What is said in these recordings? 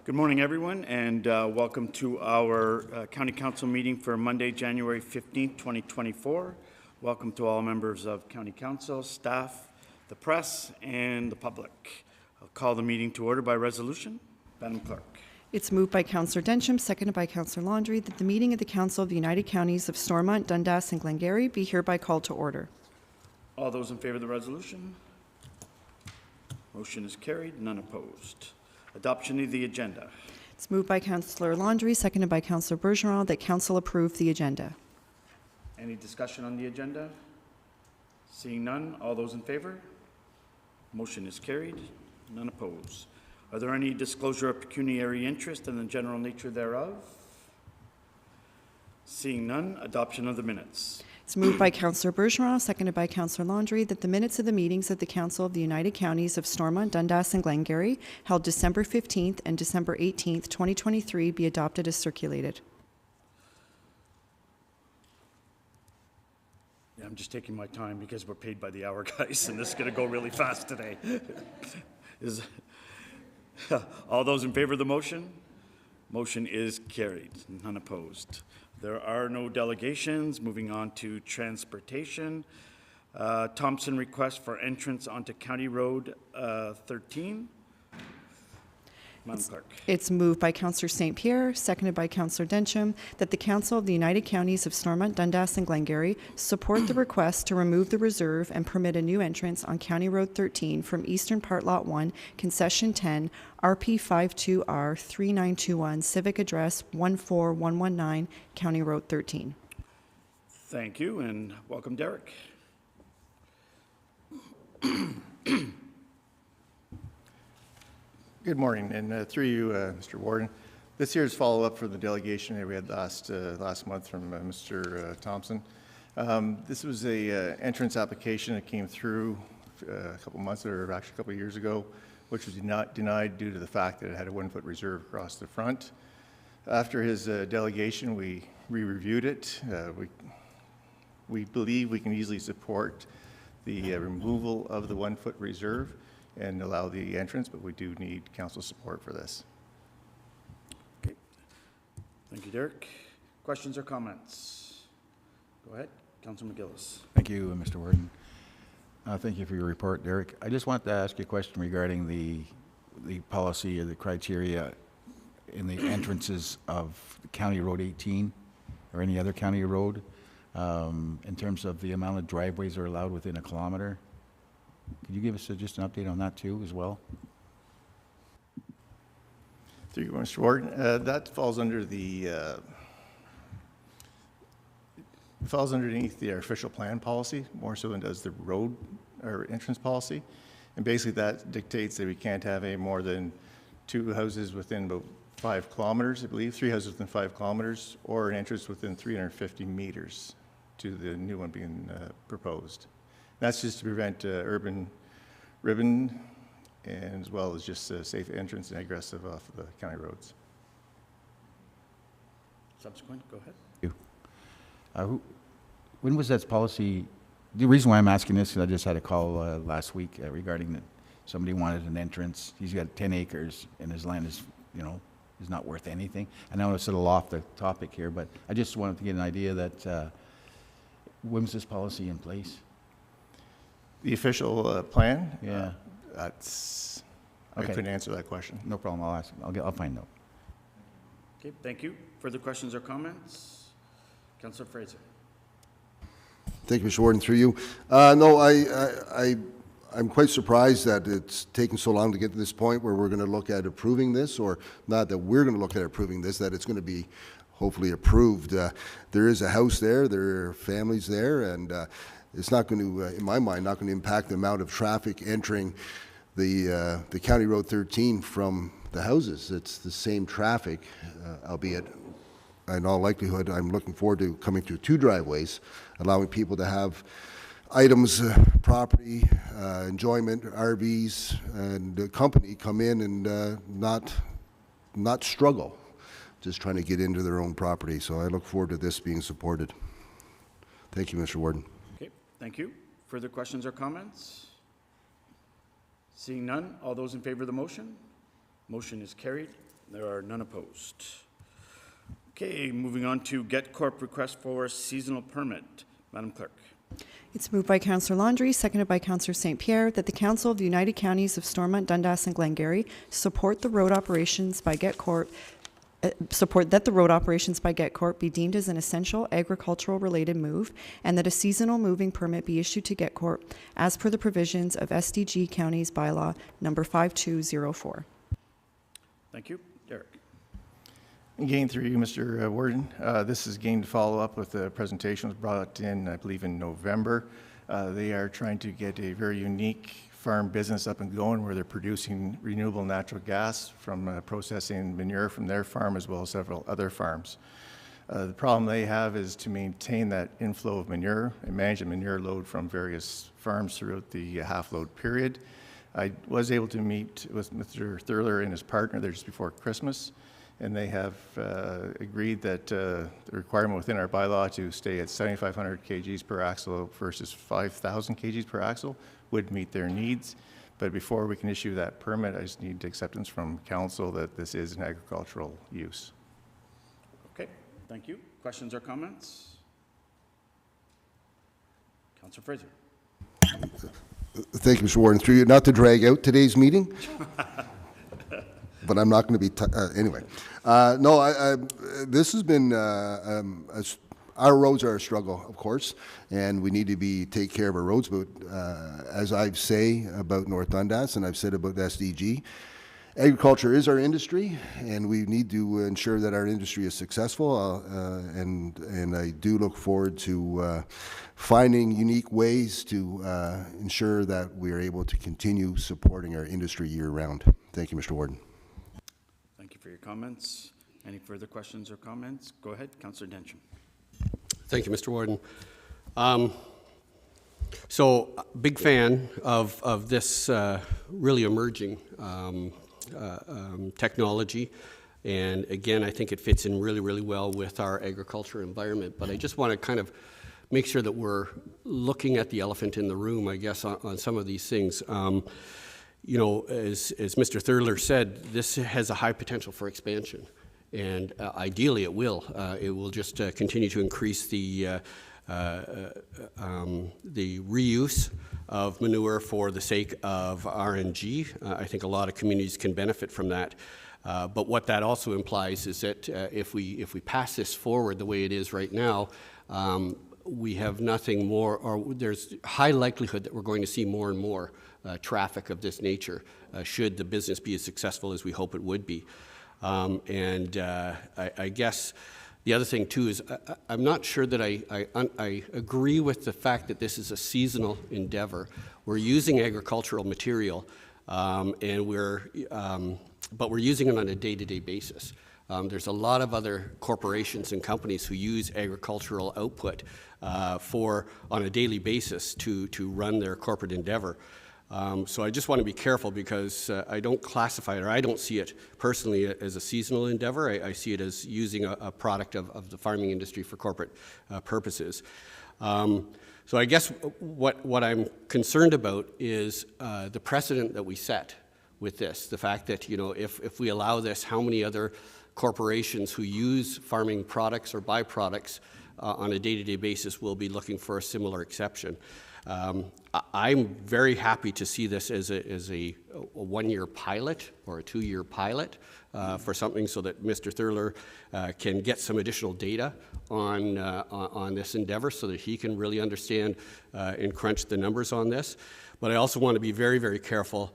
Good morning, everyone, and welcome to our County Council meeting for Monday, January 15th, 2024. Welcome to all members of County Council, staff, the press, and the public. I'll call the meeting to order by resolution. Madam Clerk. It's moved by Councillor Densham, seconded by Councillor Landry, that the meeting of the Council of the United Counties of Stormont, Dundas, and Glengarry be hereby called to order. All those in favor of the resolution? Motion is carried, none opposed. Adoption of the agenda. It's moved by Councillor Landry, seconded by Councillor Bergeron, that Council approve the agenda. Any discussion on the agenda? Seeing none, all those in favor? Motion is carried, none opposed. Are there any disclosure of pecuniary interest and the general nature thereof? Seeing none, adoption of the minutes. It's moved by Councillor Bergeron, seconded by Councillor Landry, that the minutes of the meetings of the Council of the United Counties of Stormont, Dundas, and Glengarry held December 15th and December 18th, 2023 be adopted as circulated. Yeah, I'm just taking my time because we're paid by the hour, guys, and this is going to go really fast today. All those in favor of the motion? Motion is carried, none opposed. There are no delegations. Moving on to transportation. Thompson request for entrance onto County Road 13. Madam Clerk. It's moved by Councillor St. Pierre, seconded by Councillor Densham, that the Council of the United Counties of Stormont, Dundas, and Glengarry support the request to remove the reserve and permit a new entrance on County Road 13 from Eastern Part Lot 1, Concession 10, RP52R 3921, Civic Address 14119, County Road 13. Thank you, and welcome, Derek. Good morning, and through you, Mr. Warden. This year's follow-up for the delegation that we had last month from Mr. Thompson. This was a entrance application that came through a couple months, or actually a couple of years ago, which was denied due to the fact that it had a 1-foot reserve across the front. After his delegation, we re-reviewed it. We believe we can easily support the removal of the 1-foot reserve and allow the entrance, but we do need council support for this. Okay. Thank you, Derek. Questions or comments? Go ahead, Councilor McGillis. Thank you, Mr. Warden. Thank you for your report, Derek. I just wanted to ask you a question regarding the policy or the criteria in the entrances of County Road 18 or any other county road in terms of the amount of driveways are allowed within a kilometer. Could you give us just an update on that too as well? Through you, Mr. Warden. That falls under the falls underneath the official plan policy more so than does the road or entrance policy, and basically that dictates that we can't have any more than 2 houses within about 5 kilometers, I believe, 3 houses within 5 kilometers, or an entrance within 350 meters to the new one being proposed. That's just to prevent urban ribbon, and as well as just safe entrance and egress off of the county roads. Subsequent, go ahead. Thank you. When was that policy? The reason why I'm asking this is I just had a call last week regarding that somebody wanted an entrance. He's got 10 acres and his land is, is not worth anything. I know it's a little off the topic here, but I just wanted to get an idea that when was this policy in place? The official plan? Yeah. That's, Okay. I couldn't answer that question. No problem. I'll ask. I'll find out. Okay, thank you. Further questions or comments? Councillor Fraser. Thank you, Mr. Warden. Through you. No, I'm quite surprised that it's taken so long to get to this point where we're going to look at approving this, or not that we're going to look at approving this, that it's going to be hopefully approved. There is a house there, there are families there, and it's not going to, in my mind, not going to impact the amount of traffic entering the County Road 13 from the houses. It's the same traffic, albeit in all likelihood, I'm looking forward to coming through 2 driveways, allowing people to have items, property, enjoyment, RVs, and company come in and not struggle, just trying to get into their own property. So I look forward to this being supported. Thank you, Mr. Warden. Okay, thank you. Further questions or comments? Seeing none, all those in favor of the motion? Motion is carried. There are none opposed. Okay, moving on to Get Corp request for seasonal permit. Madam Clerk. It's moved by Councillor Landry, seconded by Councillor St. Pierre, that the Council of the United Counties of Stormont, Dundas, and Glengarry support the road operations by Get Corp. Support that the road operations by Get Corp be deemed as an essential agricultural-related move, and that a seasonal moving permit be issued to Get Corp as per the provisions of SDG Counties Bylaw Number 5204. Thank you. Derek. Again, through you, Mr. Warden, this is again to follow up with the presentation was brought in, I believe, in November. They are trying to get a very unique farm business up and going where they're producing renewable natural gas from processing manure from their farm as well as several other farms. The problem they have is to maintain that inflow of manure and manage the manure load from various farms throughout the half-load period. I was able to meet with Mr. Thurler and his partner there just before Christmas, and they have agreed that the requirement within our bylaw to stay at 7,500 kgs per axle versus 5,000 kgs per axle would meet their needs. But before we can issue that permit, I just need acceptance from council that this is an agricultural use. Okay, thank you. Questions or comments? Councillor Fraser. Thank you, Mr. Warden. Through you, not to drag out today's meeting, but I'm not going to be, anyway. No, this has been, our roads are a struggle, of course, and we need to take care of our roads, but as I say about North Dundas and I've said about SDG, agriculture is our industry, and we need to ensure that our industry is successful, and I do look forward to finding unique ways to ensure that we are able to continue supporting our industry year-round. Thank you, Mr. Warden. Thank you for your comments. Any further questions or comments? Go ahead, Councillor Densham. Thank you, Mr. Warden. So, big fan of this really emerging technology. And again, I think it fits in really, really well with our agriculture environment. But I just want to kind of make sure that we're looking at the elephant in the room, I guess, on some of these things. You know, as Mr. Thurler said, this has a high potential for expansion. And ideally it will. It will just continue to increase the reuse of manure for the sake of RNG. I think a lot of communities can benefit from that. But what that also implies is that if we pass this forward the way it is right now, we have nothing more, or there's high likelihood that we're going to see more and more traffic of this nature should the business be as successful as we hope it would be. I guess the other thing too is I'm not sure that I agree with the fact that this is a seasonal endeavor. We're using agricultural material, but we're using it on a day-to-day basis. There's a lot of other corporations and companies who use agricultural output on a daily basis to run their corporate endeavor. So I just want to be careful because I don't classify it, or I don't see it personally as a seasonal endeavor. I see it as using a product of the farming industry for corporate purposes. So I guess what I'm concerned about is the precedent that we set with this. The fact that, you know, if we allow this, how many other corporations who use farming products or byproducts on a day-to-day basis will be looking for a similar exception. I'm very happy to see this as a one-year pilot or a two-year pilot for something so that Mr. Thurler can get some additional data on this endeavor so that he can really understand and crunch the numbers on this. But I also want to be very, very careful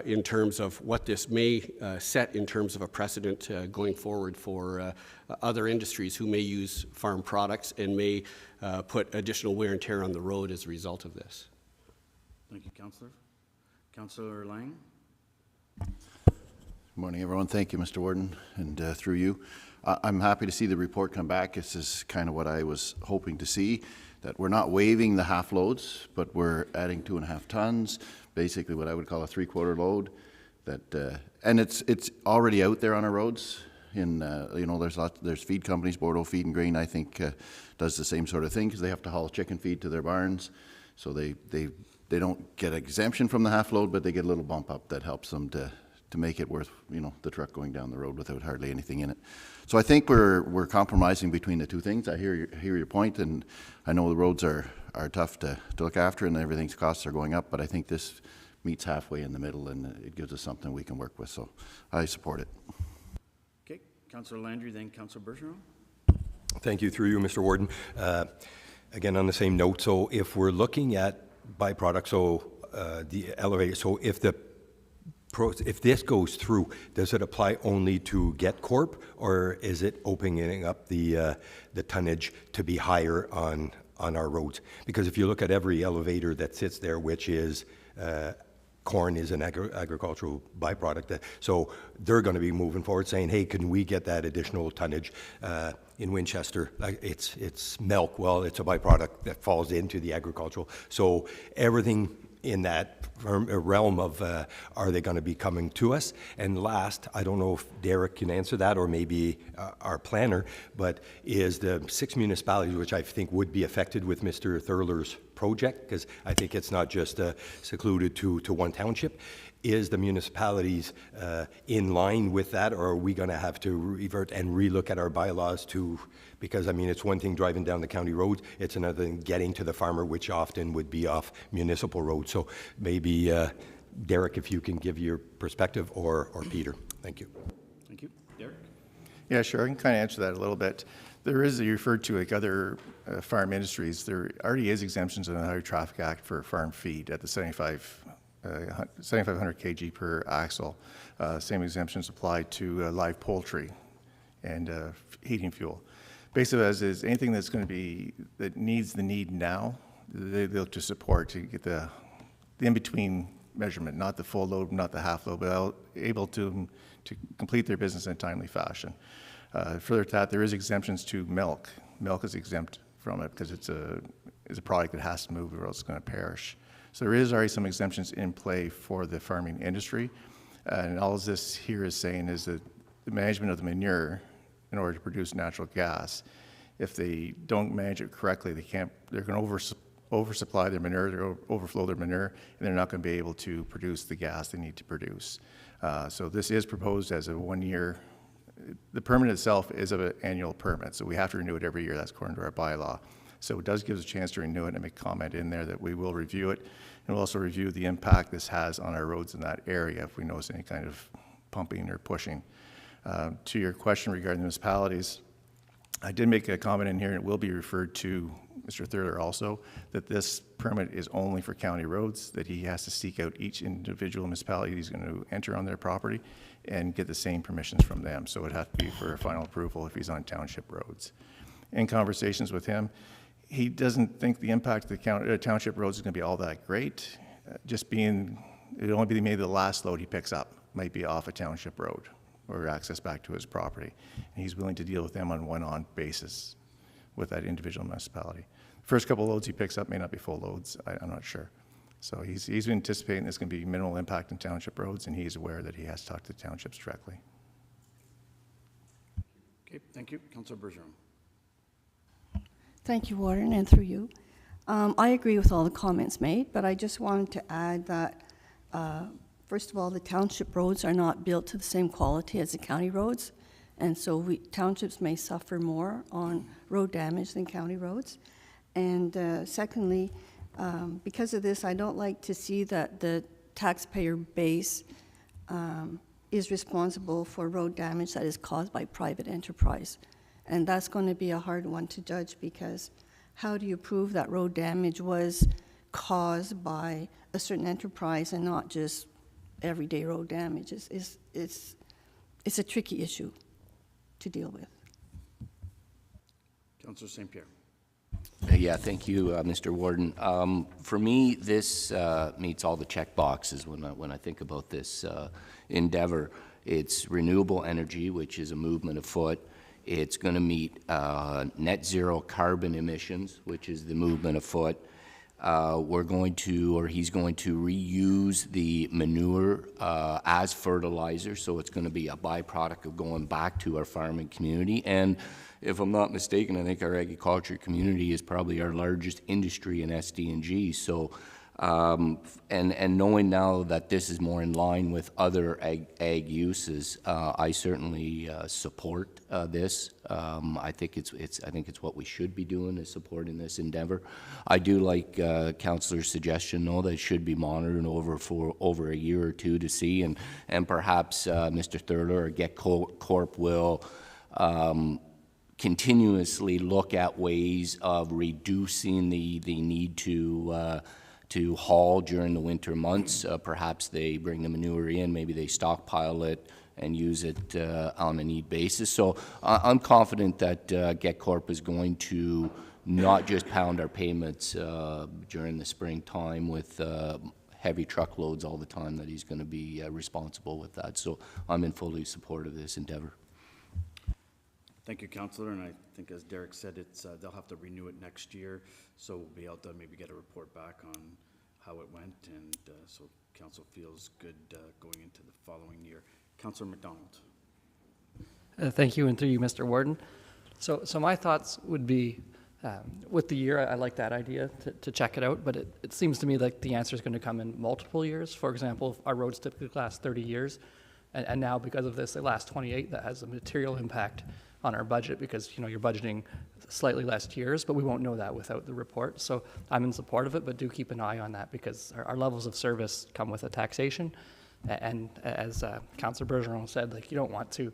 in terms of what this may set in terms of a precedent going forward for other industries who may use farm products and may put additional wear and tear on the road as a result of this. Thank you, Councillor. Councillor Lang. Good morning, everyone. Thank you, Mr. Warden, and through you. I'm happy to see the report come back. This is kind of what I was hoping to see, that we're not waiving the half loads, but we're adding 2.5 tons, basically what I would call a 3/4 load. And it's already out there on our roads. You know, there's feed companies, Bordeaux Feed and Grain, I think, does the same sort of thing because they have to haul chicken feed to their barns. So they don't get exemption from the half load, but they get a little bump up that helps them to make it worth, you know, the truck going down the road without hardly anything in it. So I think we're compromising between the two things. I hear your point, and I know the roads are tough to look after, and everything's costs are going up, but I think this meets halfway in the middle, and it gives us something we can work with, so I support it. Okay, Councillor Landry, then Councillor Bergeron. Thank you, through you, Mr. Warden. Again, on the same note, so if we're looking at byproducts, so the elevator, so if this goes through, does it apply only to Get Corp, or is it opening up the tonnage to be higher on our roads? Because if you look at every elevator that sits there, which is corn is an agricultural byproduct, so they're going to be moving forward saying, hey, can we get that additional tonnage? In Winchester, it's milk. Well, it's a byproduct that falls into the agricultural. So everything in that realm of are they going to be coming to us? And last, I don't know if Derek can answer that, or maybe our planner, but is the 6 municipalities, which I think would be affected with Mr. Thurler's project, because I think it's not just secluded to one township. Is the municipalities in line with that, or are we going to have to revert and relook at our bylaws to, because I mean, it's one thing driving down the county road, it's another thing getting to the farmer, which often would be off municipal roads. So maybe Derek, if you can give your perspective, or Peter. Thank you. Thank you. Derek? Yeah, sure. I can kind of answer that a little bit. There is, you referred to like other farm industries, there already is exemptions in the Highway Traffic Act for farm feed at the 7,500 kg per axle. Same exemptions apply to live poultry and heating fuel. Basically, as is anything that's going to be, that needs the need now, they look to support to get the in-between measurement, not the full load, not the half load, but able to complete their business in a timely fashion. Further to that, there is exemptions to milk. Milk is exempt from it because it's a product that has to move or else it's going to perish. So there is already some exemptions in play for the farming industry. And all this here is saying is that the management of the manure in order to produce natural gas, if they don't manage it correctly, they're going to oversupply their manure, they're overflow their manure, and they're not going to be able to produce the gas they need to produce. So this is proposed as a 1 year. The permit itself is an annual permit, so we have to renew it every year. That's according to our bylaw. So it does give us a chance to renew it and make comment in there that we will review it. And we'll also review the impact this has on our roads in that area if we notice any kind of pumping or pushing. To your question regarding the municipalities, I did make a comment in here, and it will be referred to Mr. Thurler also, that this permit is only for county roads, that he has to seek out each individual municipality he's going to enter on their property and get the same permissions from them. So it has to be for final approval if he's on township roads. In conversations with him, he doesn't think the impact of the township roads is going to be all that great. Just being, it'll only be maybe the last load he picks up might be off a township road or access back to his property. And he's willing to deal with them on one-on basis with that individual municipality. First couple of loads he picks up may not be full loads, I'm not sure. So he's anticipating there's going to be minimal impact on township roads, and he's aware that he has to talk to the townships directly. Okay, thank you. Councillor Bergeron. Thank you, Warden, and through you. I agree with all the comments made, but I just wanted to add that, first of all, the township roads are not built to the same quality as the county roads, and so townships may suffer more on road damage than county roads. And secondly, because of this, I don't like to see that the taxpayer base is responsible for road damage that is caused by private enterprise. And that's going to be a hard one to judge, because how do you prove that road damage was caused by a certain enterprise and not just everyday road damage? It's a tricky issue to deal with. Councillor St. Pierre. Yeah, thank you, Mr. Warden. For me, this meets all the check boxes when I think about this endeavor. It's renewable energy, which is a movement afoot. It's going to meet net zero carbon emissions, which is the movement afoot. We're going to, or he's going to reuse the manure as fertilizer, so it's going to be a byproduct of going back to our farming community. And if I'm not mistaken, I think our agriculture community is probably our largest industry in SDG. So And knowing now that this is more in line with other ag uses, I certainly support this. I think it's what we should be doing, is supporting this endeavor. I do like Councillor's suggestion, though, that it should be monitored for over a year or two to see, and perhaps Mr. Thurler or Get Corp will continuously look at ways of reducing the need to haul during the winter months. Perhaps they bring the manure in, maybe they stockpile it and use it on a need basis. So I'm confident that Get Corp is going to not just pound our payments during the springtime with heavy truckloads all the time, that he's going to be responsible with that. So I'm in fully support of this endeavor. Thank you, Councillor, and I think, as Derek said, it's they'll have to renew it next year, so we'll be able to maybe get a report back on how it went, and so Council feels good going into the following year. Councillor McDonald. Thank you, and through you, Mr. Warden. So my thoughts would be, with the year, I like that idea to check it out, but it seems to me like the answer is going to come in multiple years. For example, our roads typically last 30 years, and now because of this, they last 28. That has a material impact on our budget, because you're budgeting slightly less years, but we won't know that without the report. So I'm in support of it, but do keep an eye on that, because our levels of service come with a taxation. And as Councillor Bergeron said, like, you don't want to,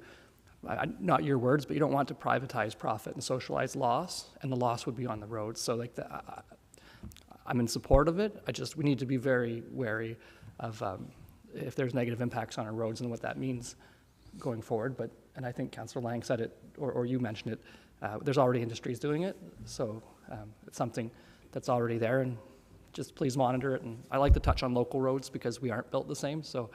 not your words, but you don't want to privatize profit and socialize loss, and the loss would be on the roads. So like, I'm in support of it. We need to be very wary of if there's negative impacts on our roads and what that means going forward. And I think Councillor Lang said it, or you mentioned it, there's already industries doing it, so it's something that's already there, and just please monitor it. And I like to touch on local roads because we aren't built the same, so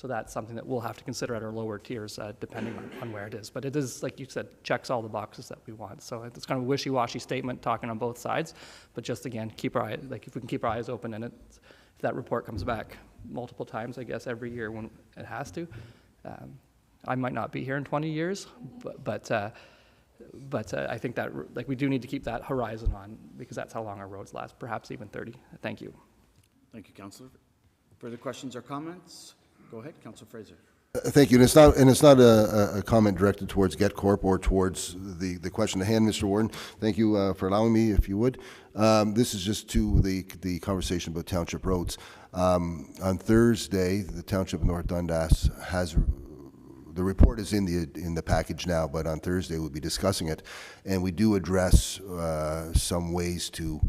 that's something that we'll have to consider at our lower tiers, depending on where it is. But it is, like you said, checks all the boxes that we want. So it's kind of a wishy-washy statement talking on both sides, but just again, keep our eye, like, if we can keep our eyes open, and if that report comes back multiple times, I guess every year when it has to. I might not be here in 20 years, but I think that, like, we do need to keep that horizon on, because that's how long our roads last, perhaps even 30. Thank you. Thank you, Councillor. Further questions or comments? Go ahead, Councillor Fraser. Thank you. And it's not a comment directed towards Get Corp or towards the question at hand, Mr. Warden. Thank you for allowing me, if you would. This is just to the conversation about township roads. On Thursday, the Township of North Dundas has. The report is in the package now, but on Thursday we'll be discussing it, and we do address some ways to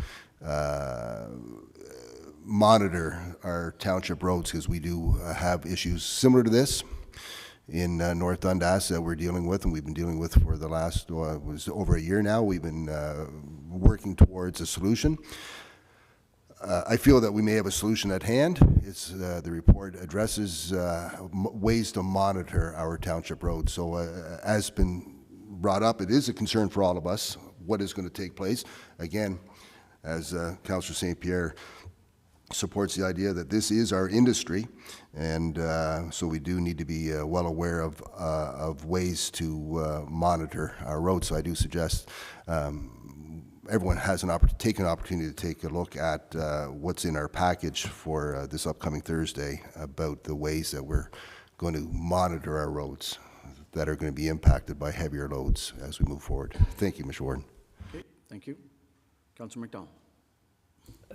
monitor our township roads, because we do have issues similar to this in North Dundas that we're dealing with, and we've been dealing with for the last was over a year now. We've been working towards a solution. I feel that we may have a solution at hand. It's the report addresses ways to monitor our township roads. So as been brought up, it is a concern for all of us, what is going to take place. Again, as Councillor St. Pierre supports the idea that this is our industry, and so we do need to be well aware of ways to monitor our roads. So I do suggest everyone has take an opportunity to take a look at what's in our package for this upcoming Thursday about the ways that we're going to monitor our roads that are going to be impacted by heavier loads as we move forward. Thank you, Mr. Warden. Okay, thank you. Councillor McDonald.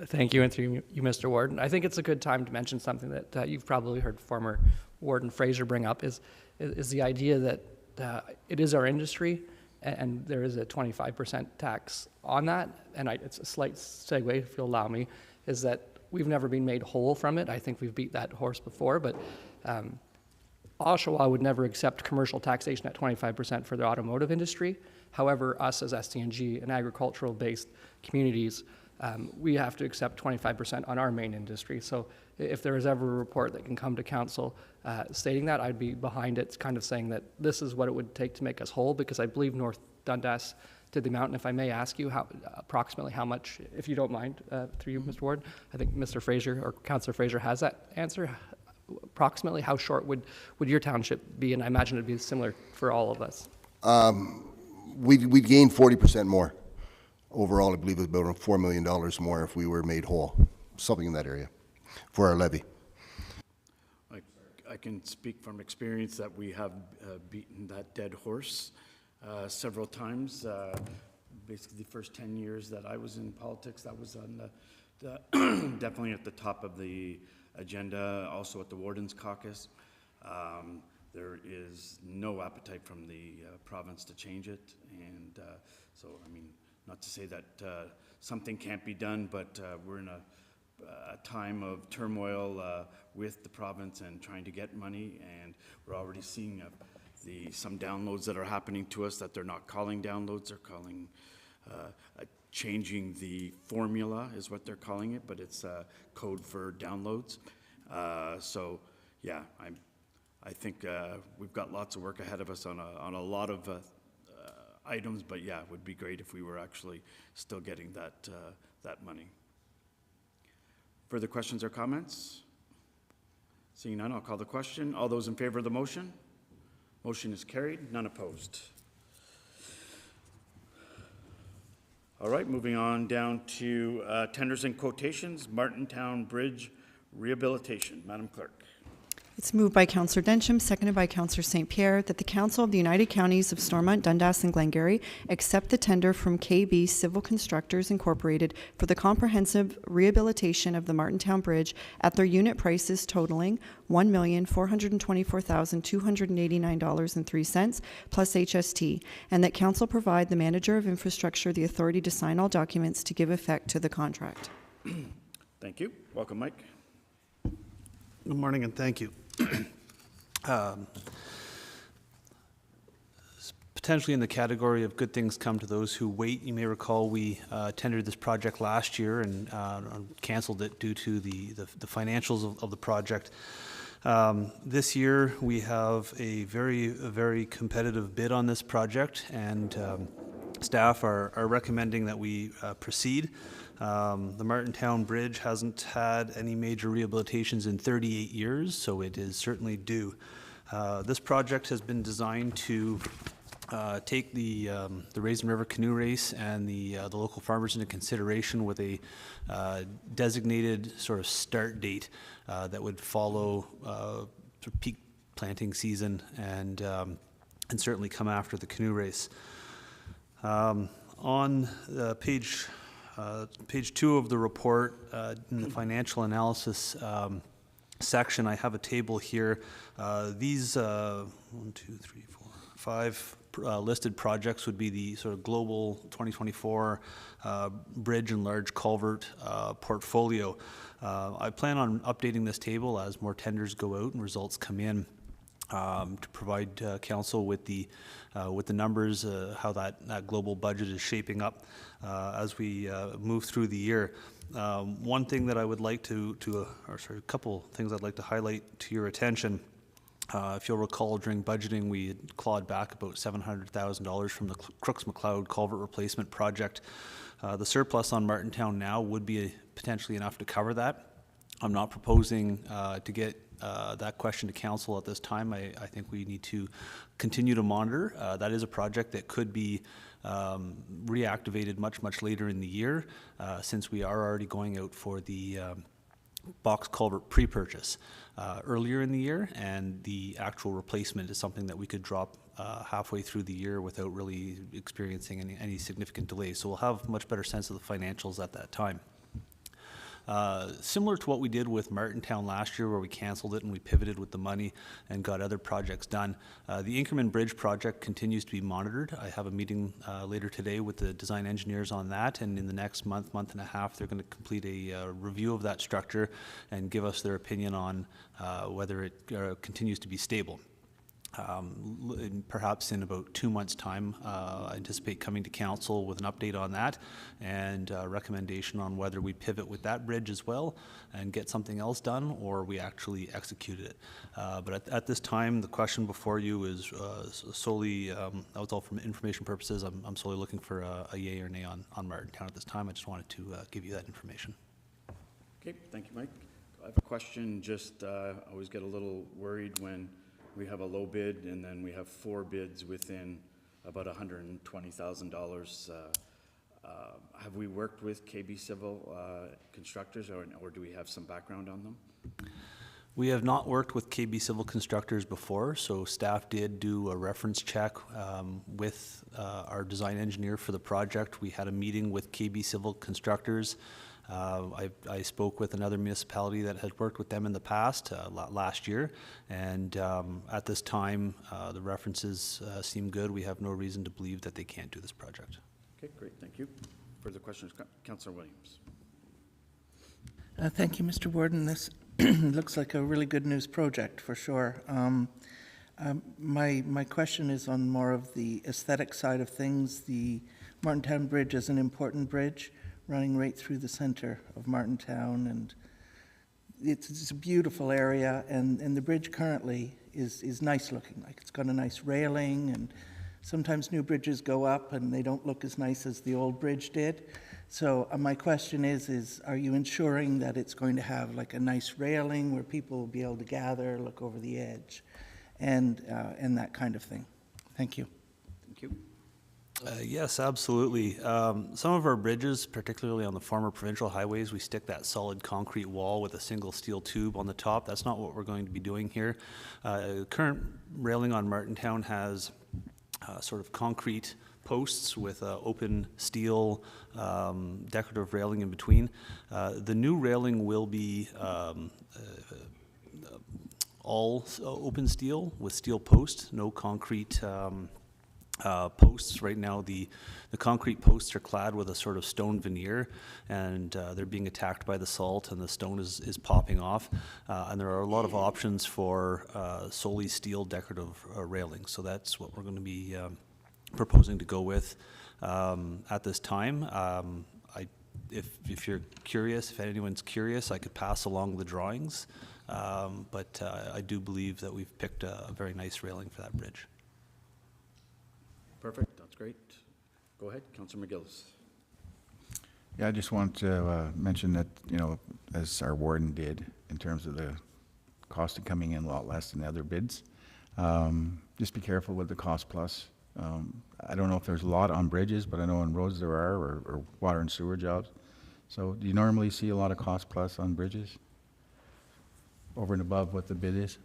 Thank you, and through you, Mr. Warden. I think it's a good time to mention something that you've probably heard former Warden Fraser bring up, is the idea that it is our industry, and there is a 25% tax on that. And it's a slight segue, if you'll allow me, is that we've never been made whole from it. I think we've beat that horse before, but Oshawa would never accept commercial taxation at 25% for the automotive industry. However, us as SDG and agricultural-based communities, we have to accept 25% on our main industry. So if there is ever a report that can come to council stating that, I'd be behind it, kind of saying that this is what it would take to make us whole, because I believe North Dundas did the amount. And if I may ask you, approximately how much, if you don't mind, through you, Mr. Ward, I think Mr. Fraser or Councillor Fraser has that answer. Approximately how short would your township be? And I imagine it'd be similar for all of us. We'd gain 40% more. Overall, I believe it's about $4 million more if we were made whole. something in that area for our levy. I can speak from experience that we have beaten that dead horse several times. Basically, the first 10 years that I was in politics, that was on the definitely at the top of the agenda, also at the Warden's Caucus. There is no appetite from the province to change it, and so, I mean, not to say that something can't be done, but we're in a time of turmoil with the province and trying to get money, and we're already seeing some downloads that are happening to us that they're not calling downloads, they're calling changing the formula is what they're calling it, but it's code for downloads. So yeah, I think we've got lots of work ahead of us on a lot of items, but yeah, it would be great if we were actually still getting that money. Further questions or comments? Seeing none, I'll call the question. All those in favor of the motion? Motion is carried, none opposed. All right, moving on down to tenders and quotations, Martintown Bridge rehabilitation. Madam Clerk. It's moved by Councillor Densham, seconded by Councillor St. Pierre, that the Council of the United Counties of Stormont, Dundas and Glengarry accept the tender from KB Civil Constructors Incorporated for the comprehensive rehabilitation of the Martintown Bridge at their unit prices totaling $1,424,289.03 plus HST, and that Council provide the Manager of Infrastructure the authority to sign all documents to give effect to the contract. Thank you. Welcome, Mike. Good morning and thank you. Potentially in the category of good things come to those who wait. You may recall we tendered this project last year and canceled it due to the financials of the project. This year we have a very competitive bid on this project, and staff are recommending that we proceed. The Martintown Bridge hasn't had any major rehabilitations in 38 years, so it is certainly due. This project has been designed to take the Raisin River Canoe Race and the local farmers into consideration with a designated sort of start date that would follow peak planting season and certainly come after the canoe race. On page 2 of the report, in the financial analysis section, I have a table here. These 5 listed projects would be the sort of global 2024 bridge and large culvert portfolio. I plan on updating this table as more tenders go out and results come in, to provide council with the numbers, how that global budget is shaping up as we move through the year. One thing that I would like a couple things I'd like to highlight to your attention. If you'll recall, during budgeting, we had clawed back about $700,000 from the Crooks McLeod culvert replacement project. The surplus on Martintown now would be potentially enough to cover that. I'm not proposing to get that question to council at this time. I think we need to continue to monitor. That is a project that could be reactivated much later in the year, since we are already going out for the box culvert pre-purchase earlier in the year, and the actual replacement is something that we could drop halfway through the year without really experiencing any significant delays. So we'll have much better sense of the financials at that time. Similar to what we did with Martintown last year, where we canceled it and we pivoted with the money and got other projects done. The Inkerman Bridge project continues to be monitored. I have a meeting later today with the design engineers on that, and in the next month and a half, they're going to complete a review of that structure and give us their opinion on whether it continues to be stable. Perhaps in about 2 months' time, I anticipate coming to council with an update on that and a recommendation on whether we pivot with that bridge as well and get something else done, or we actually executed it. But at this time, the question before you is solely, that was all from information purposes. I'm solely looking for a yay or nay on Martintown at this time. I just wanted to give you that information. Okay, thank you, Mike. I have a question. Just I always get a little worried when we have a low bid and then we have 4 bids within about $120,000. Have we worked with KB Civil Constructors, or do we have some background on them? We have not worked with KB Civil Constructors before, so staff did do a reference check with our design engineer for the project. We had a meeting with KB Civil Constructors. I spoke with another municipality that had worked with them in the past, last year, and at this time, the references seem good. We have no reason to believe that they can't do this project. Okay, great, thank you. Further questions, Councillor Williams? Thank you, Mr. Warden. This looks like a really good news project for sure. My question is on more of the aesthetic side of things. The Martintown Bridge is an important bridge running right through the center of Martintown, and it's a beautiful area, and the bridge currently is nice looking. Like, it's got a nice railing, and sometimes new bridges go up and they don't look as nice as the old bridge did. So my question is are you ensuring that it's going to have like a nice railing where people will be able to gather, look over the edge, and that kind of thing? Thank you. Thank you. Yes, absolutely. Some of our bridges, particularly on the former provincial highways, we stick that solid concrete wall with a single steel tube on the top. That's not what we're going to be doing here. Current railing on Martintown has sort of concrete posts with open steel decorative railing in between. The new railing will be all open steel with steel posts, no concrete posts. Right now the concrete posts are clad with a sort of stone veneer, and they're being attacked by the salt, and the stone is popping off. And there are a lot of options for solely steel decorative railing. So that's what we're going to be proposing to go with at this time. If you're curious, if anyone's curious, I could pass along the drawings, but I do believe that we've picked a very nice railing for that bridge. Perfect, that's great. Go ahead, Councillor McGillis. Yeah, I just want to mention that, as our warden did, in terms of the cost of coming in a lot less than the other bids, just be careful with the cost plus. I don't know if there's a lot on bridges, but I know on roads there are, or water and sewer jobs. So do you normally see a lot of cost plus on bridges over and above what the bid is?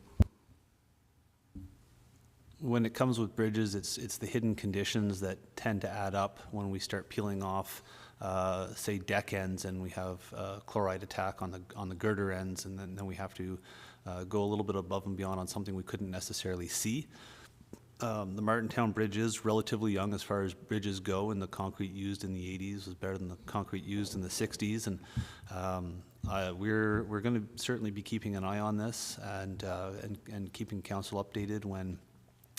When it comes with bridges, it's the hidden conditions that tend to add up when we start peeling off, say, deck ends, and we have chloride attack on the girder ends, and then we have to go a little bit above and beyond on something we couldn't necessarily see. The Martintown Bridge is relatively young as far as bridges go, and the concrete used in the 80s was better than the concrete used in the 60s, and we're going to certainly be keeping an eye on this and keeping council updated when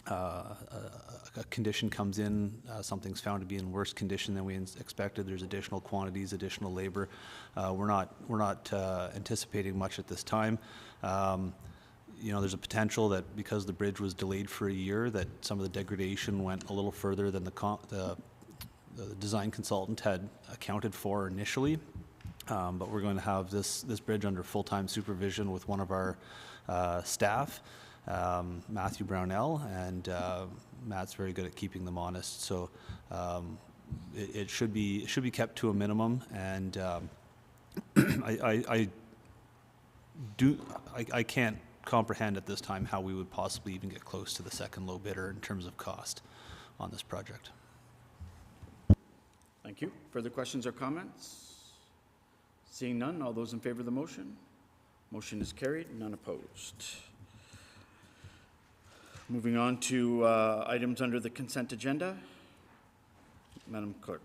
a condition comes in, something's found to be in worse condition than we expected. There's additional quantities, additional labor. We're not anticipating much at this time. There's a potential that because the bridge was delayed for a year, that some of the degradation went a little further than the design consultant had accounted for initially. But we're going to have this bridge under full-time supervision with one of our staff, Matthew Brownell, and Matt's very good at keeping them honest. So it should be kept to a minimum, and I can't comprehend at this time how we would possibly even get close to the second low bidder in terms of cost on this project. Thank you. Further questions or comments? Seeing none, all those in favor of the motion? Motion is carried, none opposed. Moving on to items under the consent agenda. Madam Clerk.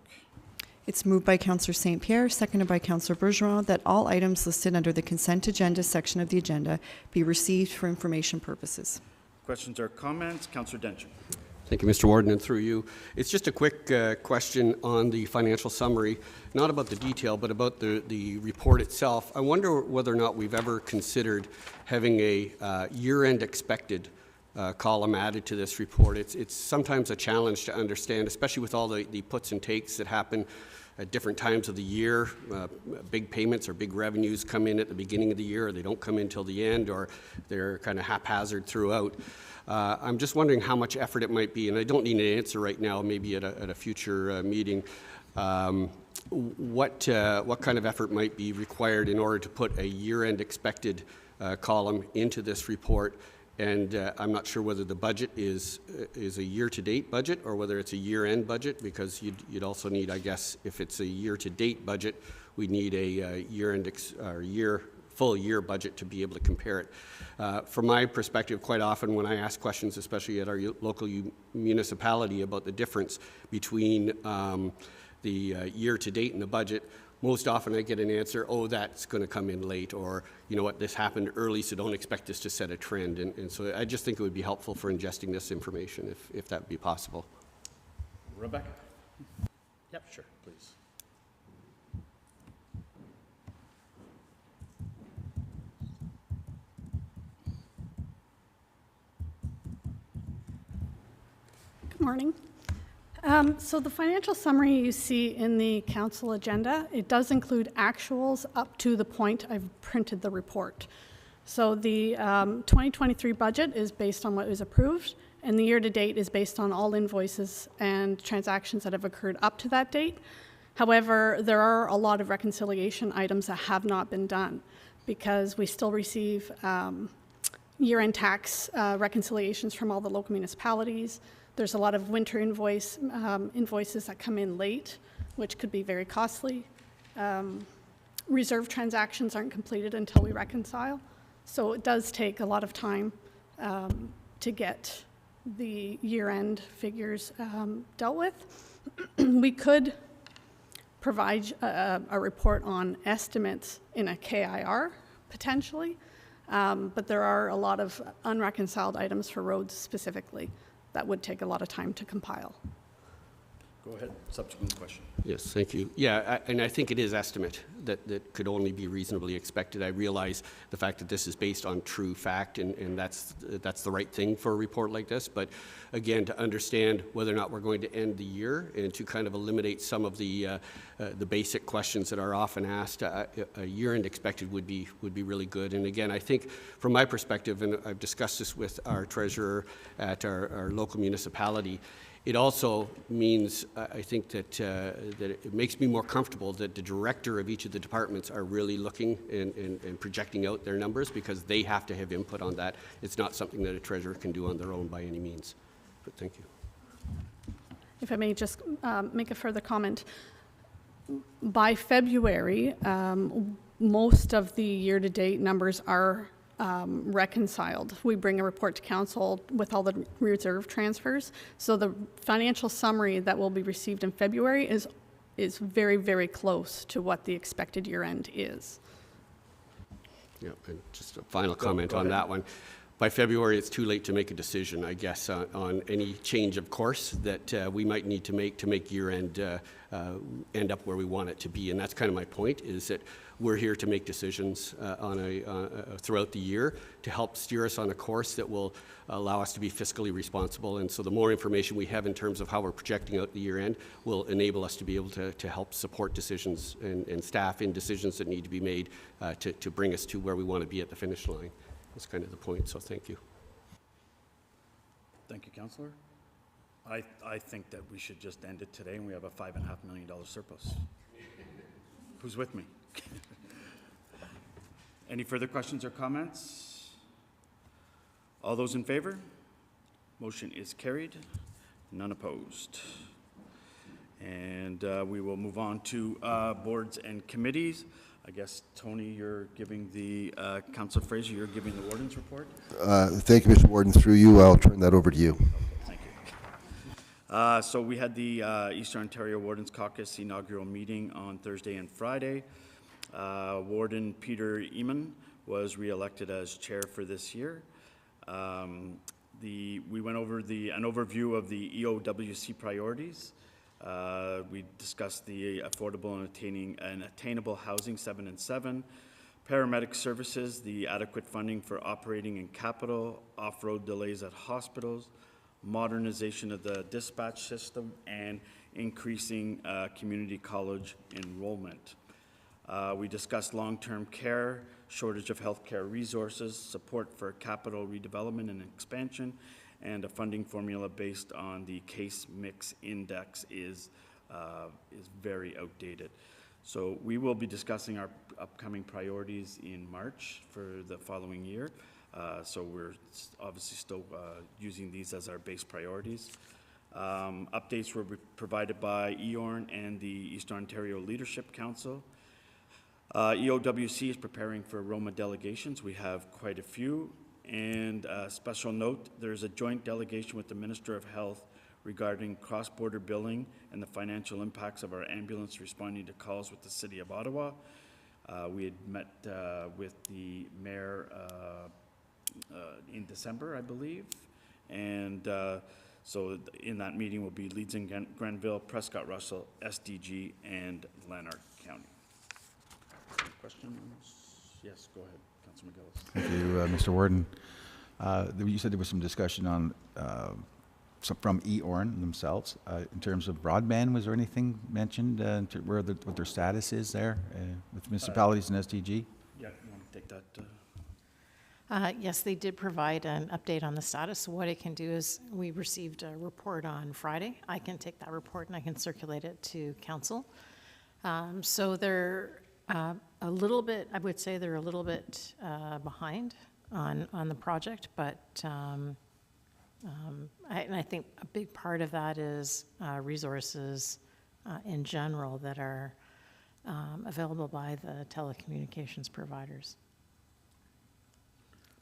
It's moved by Councillor St. Pierre, seconded by Councillor Bergeron, that all items listed under the consent agenda section of the agenda be received for information purposes. Questions or comments? Councillor Dencham. Thank you, Mr. Warden, and through you. It's just a quick question on the financial summary, not about the detail, but about the report itself. I wonder whether or not we've ever considered having a year-end expected column added to this report. It's sometimes a challenge to understand, especially with all the puts and takes that happen at different times of the year. Big payments or big revenues come in at the beginning of the year, or they don't come in till the end, or they're kind of haphazard throughout. I'm just wondering how much effort it might be, and I don't need an answer right now, maybe at a future meeting, what kind of effort might be required in order to put a year-end expected column into this report. And I'm not sure whether the budget is a year-to-date budget or whether it's a year-end budget, because you'd also need, I guess, if it's a year-to-date budget, we need a year-end full year budget to be able to compare it. From my perspective, quite often when I ask questions, especially at our local municipality, about the difference between the year-to-date and the budget, most often I get an answer, oh, that's going to come in late, or, you know what, this happened early, so don't expect this to set a trend. And so I just think it would be helpful for ingesting this information, if that would be possible. Rebecca? Yep, sure, please. Good morning. So the financial summary you see in the council agenda, it does include actuals up to the point I've printed the report. So the 2023 budget is based on what was approved, and the year-to-date is based on all invoices and transactions that have occurred up to that date. However, there are a lot of reconciliation items that have not been done because we still receive year-end tax reconciliations from all the local municipalities. There's a lot of winter invoices that come in late, which could be very costly. Reserve transactions aren't completed until we reconcile. So it does take a lot of time to get the year-end figures dealt with. We could provide a report on estimates in a KIR, potentially, but there are a lot of unreconciled items for roads specifically that would take a lot of time to compile. Go ahead, subsequent question. Yes, thank you. Yeah, and I think it is estimate that could only be reasonably expected. I realize the fact that this is based on true fact, and that's the right thing for a report like this. But again, to understand whether or not we're going to end the year and to kind of eliminate some of the basic questions that are often asked, a year-end expected would be really good. And again, I think from my perspective, and I've discussed this with our treasurer at our local municipality, it also means, I think, that it makes me more comfortable that the director of each of the departments are really looking and projecting out their numbers, because they have to have input on that. It's not something that a treasurer can do on their own by any means. But thank you. If I may just make a further comment. By February, most of the year-to-date numbers are reconciled. We bring a report to council with all the reserve transfers. So the financial summary that will be received in February is very, very close to what the expected year end is. Yeah, and just a final comment on that one. By February, it's too late to make a decision, I guess, on any change of course that we might need to make year end end up where we want it to be. And that's kind of my point, is that we're here to make decisions throughout the year to help steer us on a course that will allow us to be fiscally responsible. And so the more information we have in terms of how we're projecting out the year end will enable us to be able to help support decisions and staff in decisions that need to be made to bring us to where we want to be at the finish line. That's kind of the point, so thank you. Thank you, Councillor. I think that we should just end it today and we have a $5.5 million surplus. Who's with me? Any further questions or comments? All those in favor? Motion is carried. None opposed. And we will move on to boards and committees. I guess, Tony, you're giving the, Councillor Fraser, you're giving the Warden's report? Thank you, Mr. Warden. Through you, I'll turn that over to you. Thank you. So we had the Eastern Ontario Wardens Caucus inaugural meeting on Thursday and Friday. Warden Peter Eamon was re-elected as chair for this year. We went over an overview of the EOWC priorities. We discussed the affordable and attainable housing 7 and 7, paramedic services, the adequate funding for operating and capital, off-road delays at hospitals, modernization of the dispatch system, and increasing community college enrollment. We discussed long-term care, shortage of healthcare resources, support for capital redevelopment and expansion, and a funding formula based on the case mix index is is very outdated. So we will be discussing our upcoming priorities in March for the following year. So we're obviously still using these as our base priorities. Updates were provided by EORN and the Eastern Ontario Leadership Council. EOWC is preparing for Roma delegations. We have quite a few. And special note, there's a joint delegation with the Minister of Health regarding cross-border billing and the financial impacts of our ambulance responding to calls with the City of Ottawa. We had met with the mayor in December, I believe. And so in that meeting will be Leeds and Grenville, Prescott Russell, SDG, and Lanark County. Questions? Yes, go ahead, Councilor McGillis. Thank you, Mr. Warden. You said there was some discussion on from EORN themselves. In terms of broadband, was there anything mentioned what their status is there with municipalities and SDG? Yeah, you want to take that? Yes, they did provide an update on the status. So what I can do is, we received a report on Friday. I can take that report and I can circulate it to council. So they're a little bit, I would say they're a little bit behind on the project, but I think a big part of that is resources in general that are available by the telecommunications providers.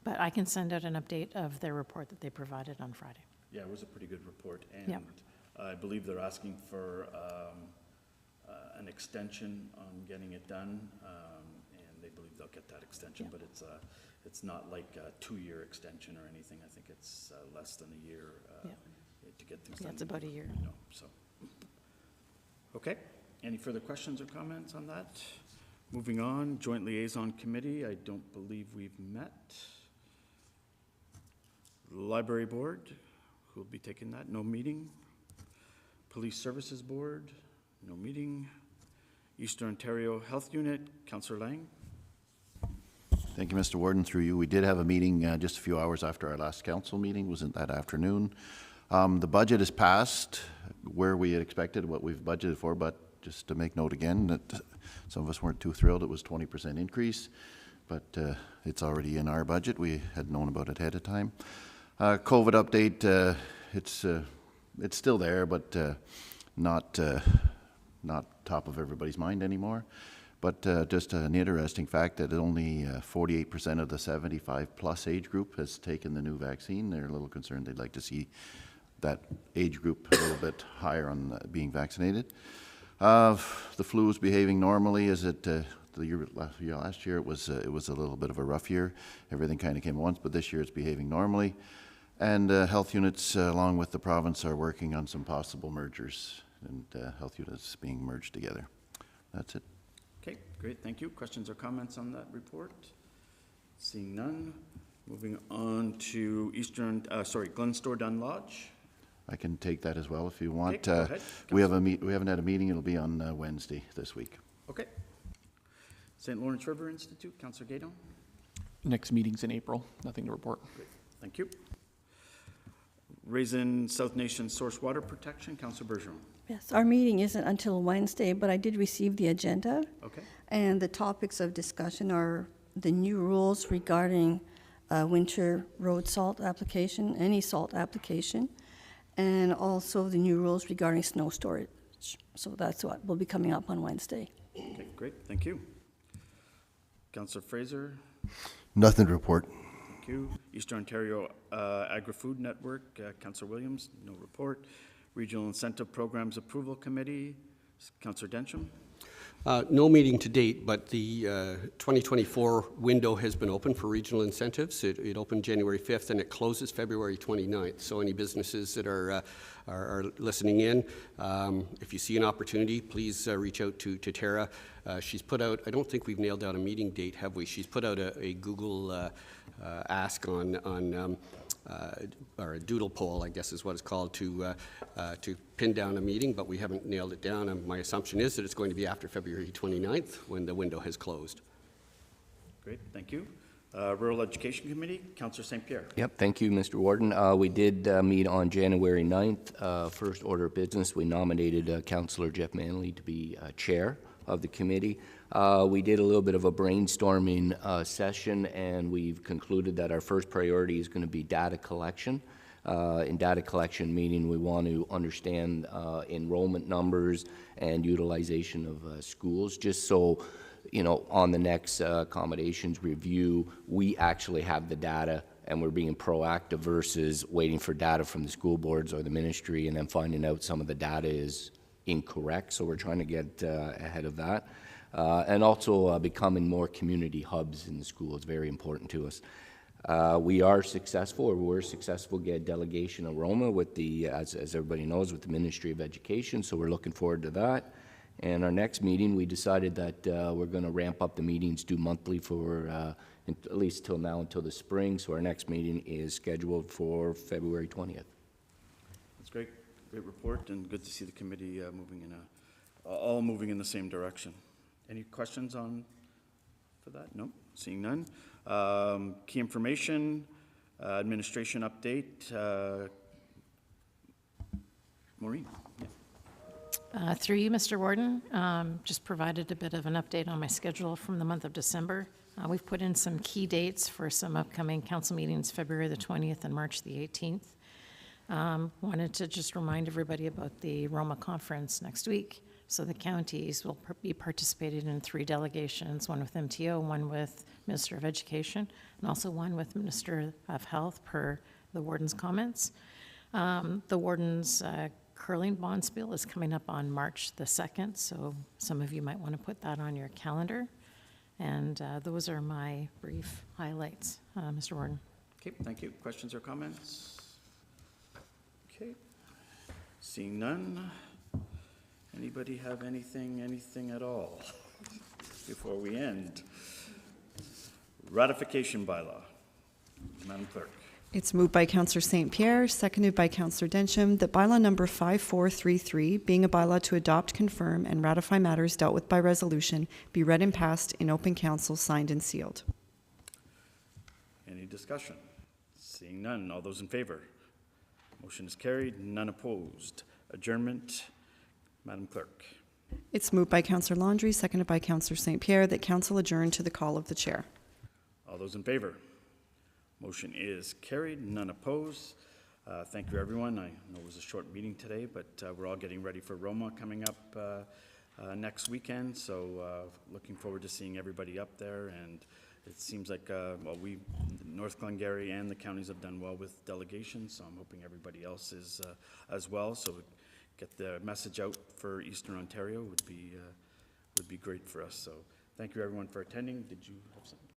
But I can send out an update of their report that they provided on Friday. Yeah, it was a pretty good report, and Yep. I believe they're asking for an extension on getting it done, and they believe they'll get that extension, Yep. but it's not like a 2-year extension or anything. I think it's less than a year Yep. to get things Yeah, done. it's about a year. You know, so. Okay, any further questions or comments on that? Moving on, Joint Liaison Committee, I don't believe we've met. Library Board, who will be taking that? No meeting. Police Services Board, no meeting. Eastern Ontario Health Unit, Councillor Lang. Thank you, Mr. Warden. Through you, we did have a meeting just a few hours after our last council meeting, wasn't that afternoon. The budget is passed where we had expected, what we've budgeted for, but just to make note again that some of us weren't too thrilled. It was 20% increase, but it's already in our budget. We had known about it ahead of time. COVID update, it's still there, but not top of everybody's mind anymore. But just an interesting fact that only 48% of the 75-plus age group has taken the new vaccine. They're a little concerned. They'd like to see that age group a little bit higher on being vaccinated. The flu is behaving normally. Is it last year? It was a little bit of a rough year. Everything kind of came at once, but this year it's behaving normally. And health units, along with the province, are working on some possible mergers and health units being merged together. That's it. Okay, great, thank you. Questions or comments on that report? Seeing none. Moving on to Glenstore Dunn Lodge. I can take that as well if you want. Okay, go ahead. We haven't had a meeting. It'll be on Wednesday this week. Okay. St. Lawrence River Institute, Councillor Gaydon. Next meeting's in April. Nothing to report. Great, thank you. Raisin South Nation Source Water Protection, Councillor Bergeron. Yes, our meeting isn't until Wednesday, but I did receive the agenda. Okay. And the topics of discussion are the new rules regarding winter road salt application, any salt application, and also the new rules regarding snow storage. So that's what will be coming up on Wednesday. Okay, great, thank you. Councillor Fraser. Nothing to report. Thank you. Eastern Ontario Agri-Food Network, Councillor Williams, no report. Regional Incentive Programs Approval Committee, Councillor Densham. No meeting to date, but the 2024 window has been open for regional incentives. It opened January 5th and it closes February 29th. So any businesses that are listening in, if you see an opportunity, please reach out to Tara. She's put out, I don't think we've nailed down a meeting date, have we? She's put out a Google ask on or a doodle poll, I guess is what it's called, to pin down a meeting, but we haven't nailed it down. And my assumption is that it's going to be after February 29th when the window has closed. Great, thank you. Rural Education Committee, Councillor St. Pierre. Yep, thank you, Mr. Warden. We did meet on January 9th. First order of business, we nominated Councillor Jeff Manley to be chair of the committee. We did a little bit of a brainstorming session, and we've concluded that our first priority is going to be data collection. In data collection, meaning we want to understand enrollment numbers and utilization of schools, just so on the next accommodations review, we actually have the data and we're being proactive versus waiting for data from the school boards or the ministry and then finding out some of the data is incorrect. So we're trying to get ahead of that. And also becoming more community hubs in the school is very important to us. We are successful, or we're successful, get delegation of Roma with the, as everybody knows, with the Ministry of Education. So we're looking forward to that. And our next meeting, we decided that we're going to ramp up the meetings, do monthly for at least till now, until the spring. So our next meeting is scheduled for February 20th. That's great. Great report, and good to see the committee all moving in the same direction. Any questions for that? No, seeing none. Key information, administration update. Maureen. Yeah. Through you, Mr. Warden, just provided a bit of an update on my schedule from the month of December. We've put in some key dates for some upcoming council meetings, February the 20th and March the 18th. Wanted to just remind everybody about the Roma conference next week. So the counties will be participating in 3 delegations, one with MTO, one with Minister of Education, and also one with Minister of Health per the Warden's comments. The Warden's curling bonspiel is coming up on March the 2nd, so some of you might want to put that on your calendar. And those are my brief highlights, Mr. Warden. Okay, thank you. Questions or comments? Okay. Seeing none. Anybody have anything at all before we end? Ratification bylaw. Madam Clerk. It's moved by Councillor St. Pierre, seconded by Councillor Densham, that bylaw number 5433, being a bylaw to adopt, confirm, and ratify matters dealt with by resolution, be read and passed in open council, signed and sealed. Any discussion? Seeing none. All those in favor? Motion is carried. None opposed. Adjournment. Madam Clerk. It's moved by Councillor Landry, seconded by Councillor St. Pierre, that council adjourn to the call of the chair. All those in favor? Motion is carried. None opposed. Thank you, everyone. I know it was a short meeting today, but we're all getting ready for Roma coming up next weekend. So looking forward to seeing everybody up there. And it seems like, North Glengarry and the counties have done well with delegations. So I'm hoping everybody else is as well. So get the message out for Eastern Ontario would be great for us. So thank you, everyone, for attending. Did you have something?